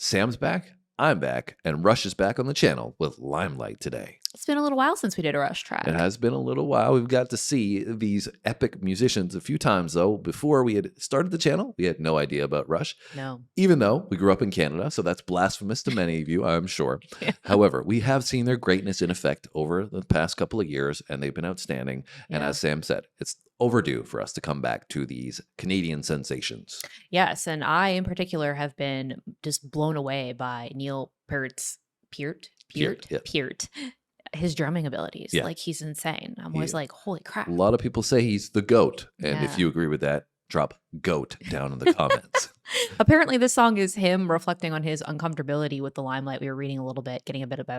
Sam's back, I'm back, and Rush is back on the channel with Limelight today. It's been a little while since we did a Rush track. It has been a little while. We've got to see these epic musicians a few times, though. Before we had started the channel, we had no idea about Rush. No. Even though we grew up in Canada, so that's blasphemous to many of you, I'm sure. Yeah. However, we have seen their greatness in effect over the past couple of years, and they've been outstanding. And as Sam said, it's overdue for us to come back to these Canadian sensations. Yes, and I in particular have been just blown away by Neil Peart's Peart, his drumming abilities. Yeah. Like, he's insane. I'm always like, holy crap. A lot of people say he's the GOAT. And if you agree with that, drop GOAT down in the comments. Apparently, this song is him reflecting on his uncomfortability with the limelight. We were reading a little bit, getting a bit of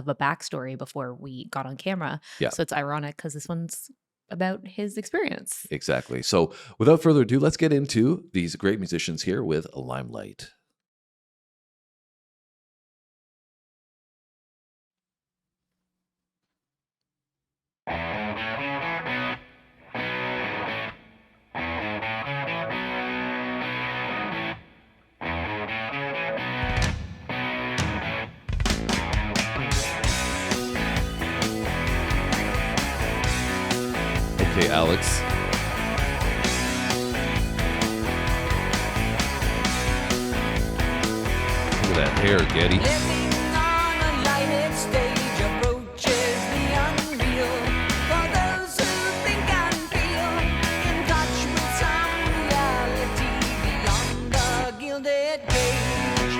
a backstory before we got on camera. Yeah. So it's ironic because this one's about his experience. Exactly. So without further ado, let's get into these great musicians here with Limelight. Okay, Alex. Look at that hair, Geddy. Living on a lighted stage approaches the unreal. For those who think and feel in touch with some reality beyond the gilded cage.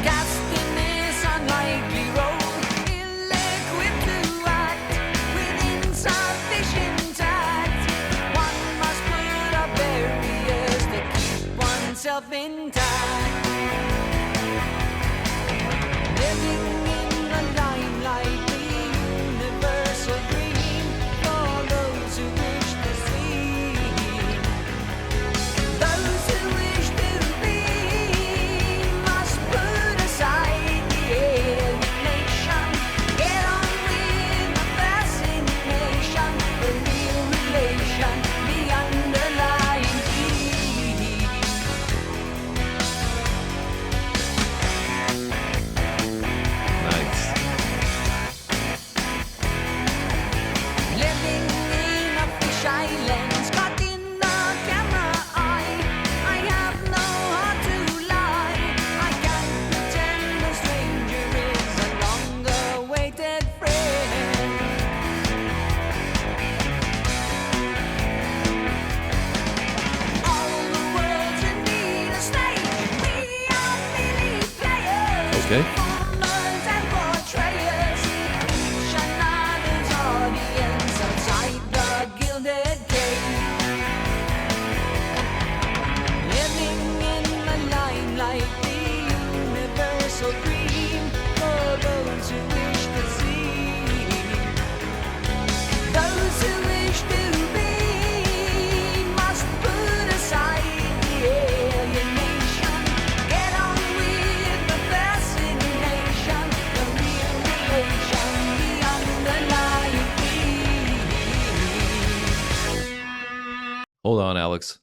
Cast in this unlikely role, ill-equipped to act with insufficient tact. One must put up barriers to keep oneself intact. Living in the limelight, the universal dream for those who wish to see. Those who wish to be must put aside the alienation. Get on with the fascination, the real relation, the underlying key. Nice. Living in a fisheye lens, caught in the camera eye. I have no heart to lie. I can't pretend a stranger is a long-awaited friend. All the world's in need of stage. We are merely players. Okay. Performers and portrayers, each another's audience outside the gilded cage. Living in the limelight, the universal dream for those who wish to see. Those who wish to be must put aside the alienation. Get on with the fascination, the real relation, the underlying key. Hold on, Alex.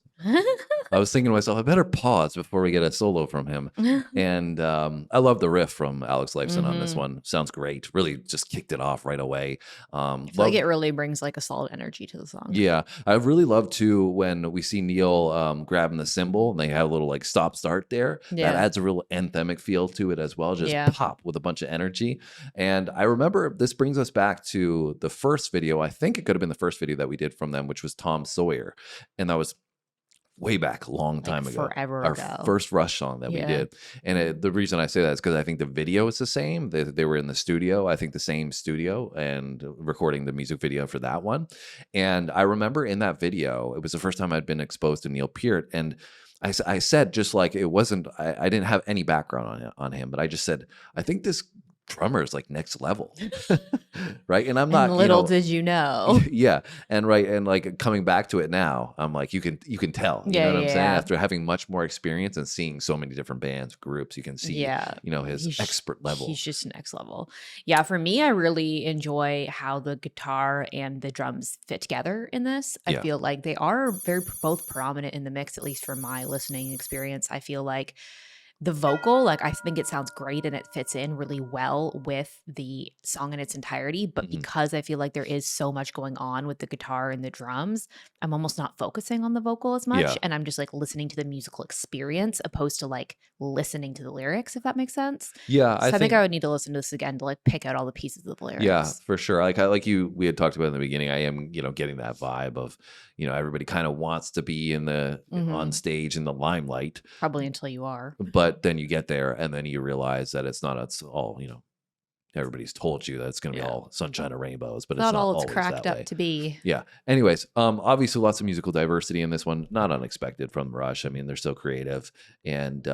I was thinking to myself, I better pause before we get a solo from him. And I love the riff from Alex Lifeson on this one. Sounds great. Really just kicked it off right away. I feel like it really brings like a solid energy to the song. Yeah, I really love too when we see Neil grabbing the cymbal and they have a little like stop start there. Yeah. That adds a real anthemic feel to it as well. Just Yeah. pop with a bunch of energy. And I remember this brings us back to the first video. I think it could have been the first video that we did from them, which was Tom Sawyer, and that was way back, a long time ago. Forever Our ago. first Rush song that we did. And the reason I say that is because I think the video is the same. They were in the studio, I think the same studio, and recording the music video for that one. And I remember in that video, it was the first time I'd been exposed to Neil Peart. And I said, just like it wasn't, I didn't have any background on him, but I just said, I think this drummer is like next level. Right. And I'm And not, little did you know. yeah. And right. And like coming back to it now, I'm like, you can tell, you Yeah, know what I'm saying? yeah. After having much more experience and seeing so many different bands, groups, you can see, Yeah. his He's expert level. He's just next level. Yeah, for me, I really enjoy how the guitar and the drums fit together in this. I Yeah. feel like they are both prominent in the mix, at least for my listening experience. I feel like the vocal, like I think it sounds great and it fits in really well with the song in its entirety. But Mhm. because I feel like there is so much going on with the guitar and the drums, I'm almost not focusing on the vocal as much. Yeah. And I'm just like listening to the musical experience opposed to like listening to the lyrics, if that makes sense. Yeah. So I think I would need to listen to this again to like pick out all the pieces of the lyrics. Yeah, for sure. We had talked about in the beginning, I am, getting that vibe of, everybody kind of wants to be on Mhm. stage in the limelight, Probably until you are. but then you get there and then you realize that it's all, everybody's told you that it's going to be Yeah. all sunshine and rainbows, but it's Not not all it's always cracked that up way. to be. Yeah. Anyways, obviously lots of musical diversity in this one, not unexpected from Rush. I mean, they're so creative, and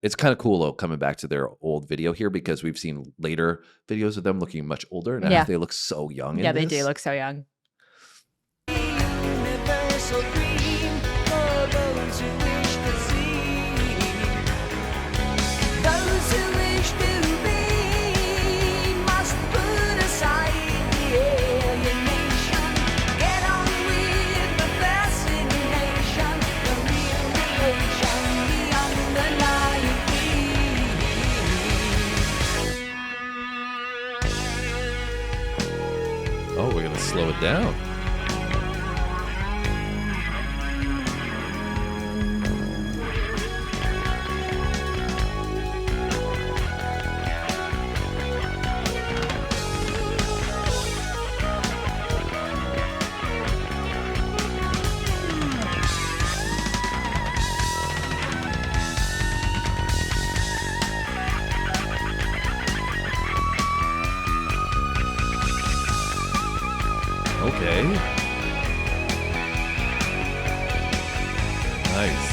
it's kind of cool though coming back to their old video here, because we've seen later videos of them looking much older, and Yeah. they look so young. Yeah, in they this. do look so young. Universal dream for those who wish to see, those who wish to be must put aside the alienation, get on with the fascination, the real relation, the underlying need. Oh, we're gonna slow it down. Okay. Nice.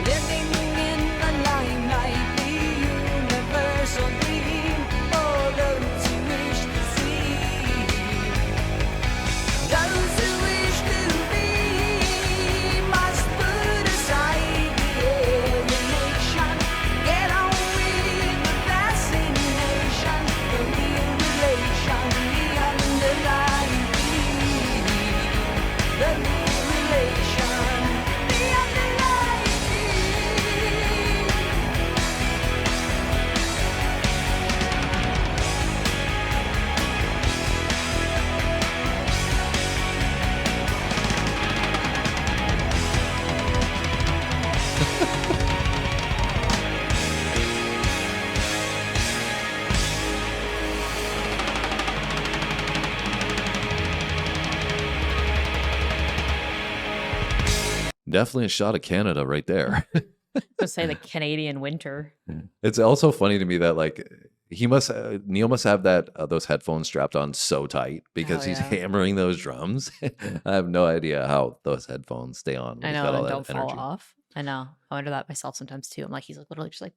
Living in the limelight, the universal dream for those who wish to see, those who wish to be must put aside the alienation, get on with the fascination, the real relation, the underlying need, the real relation, the underlying need. Definitely a shot of Canada right there. Just say the Canadian winter. It's also funny to me that like Neil must have those headphones strapped on so tight because Oh, he's yeah. hammering those drums. I have no idea how those headphones stay on. when I he's know, got all and that don't fall energy. off. I know. I wonder that myself sometimes too. I'm like, he's like literally just like,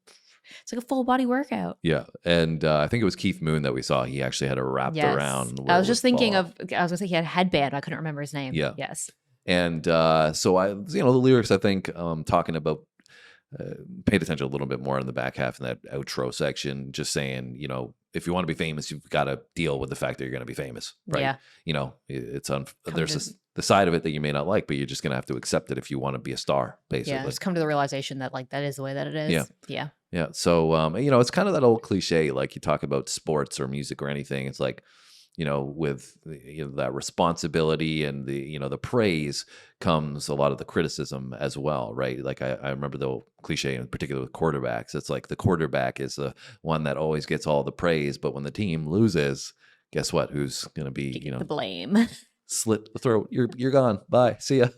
it's like a full body workout. Yeah, and I think it was Keith Moon that we saw. He actually had it wrapped Yes. around. I where was it just would thinking fall off. I was gonna say he had a headband. I couldn't remember his name. Yeah. Yes. And so the lyrics, I think, talking about, paid attention a little bit more in the back half in that outro section, just saying, if you want to be famous, you've got to deal with the fact that you're going to be famous, right? Yeah. It's Come there's to- the side of it that you may not like, but you're just going to have to accept it if you want to be a star, basically. Yeah. Just come to the realization that like that is the way that it is. Yeah. Yeah. Yeah. So, it's kind of that old cliche, like you talk about sports or music or anything. It's like, with that responsibility and the praise comes a lot of the criticism as well, right? Like I remember the old cliche in particular with quarterbacks. It's like the quarterback is the one that always gets all the praise, but when the team loses, guess what? Who's going to be, The blame. slit the throat? You're gone. Bye. See ya.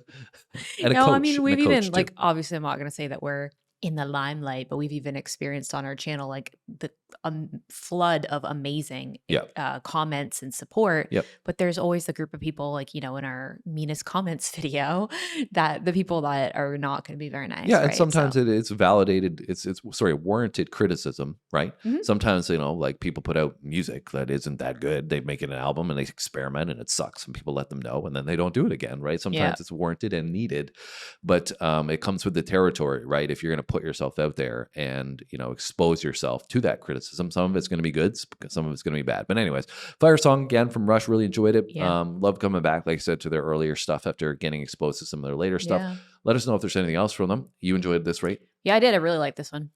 And No, a coach, I mean and a we've coach even too. like obviously I'm not gonna say that we're in the limelight, but we've even experienced on our channel like the flood of amazing Yep. comments and support. Yep. But there's always the group of people, like, you know, in our meanest comments video, that the people that are not going to be very nice. Yeah, and right? sometimes So, it's validated. It's warranted criticism, right? Mhm. Sometimes, you know, like people put out music that isn't that good. They make it an album and they experiment and it sucks, and people let them know, and then they don't do it again, right? yeah, Sometimes it's warranted and needed, but it comes with the territory, right? If you're going to put yourself out there and, you know, expose yourself to that criticism, some of it's going to be good, some of it's going to be bad. But anyways, Fire Song again from Rush, really enjoyed it. Yeah. Love coming back, like I said, to their earlier stuff after getting exposed to some of their later stuff. Yeah. Let us know if there's anything else from them. You enjoyed this, right? Yeah, I did. I really like this one.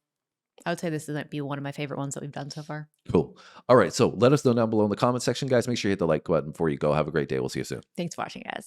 I would say this might be one of my favorite ones that we've done so far. Cool. All right. So let us know down below in the comment section, guys. Make sure you hit the like button before you go. Have a great day. We'll see you soon. Thanks for watching, guys.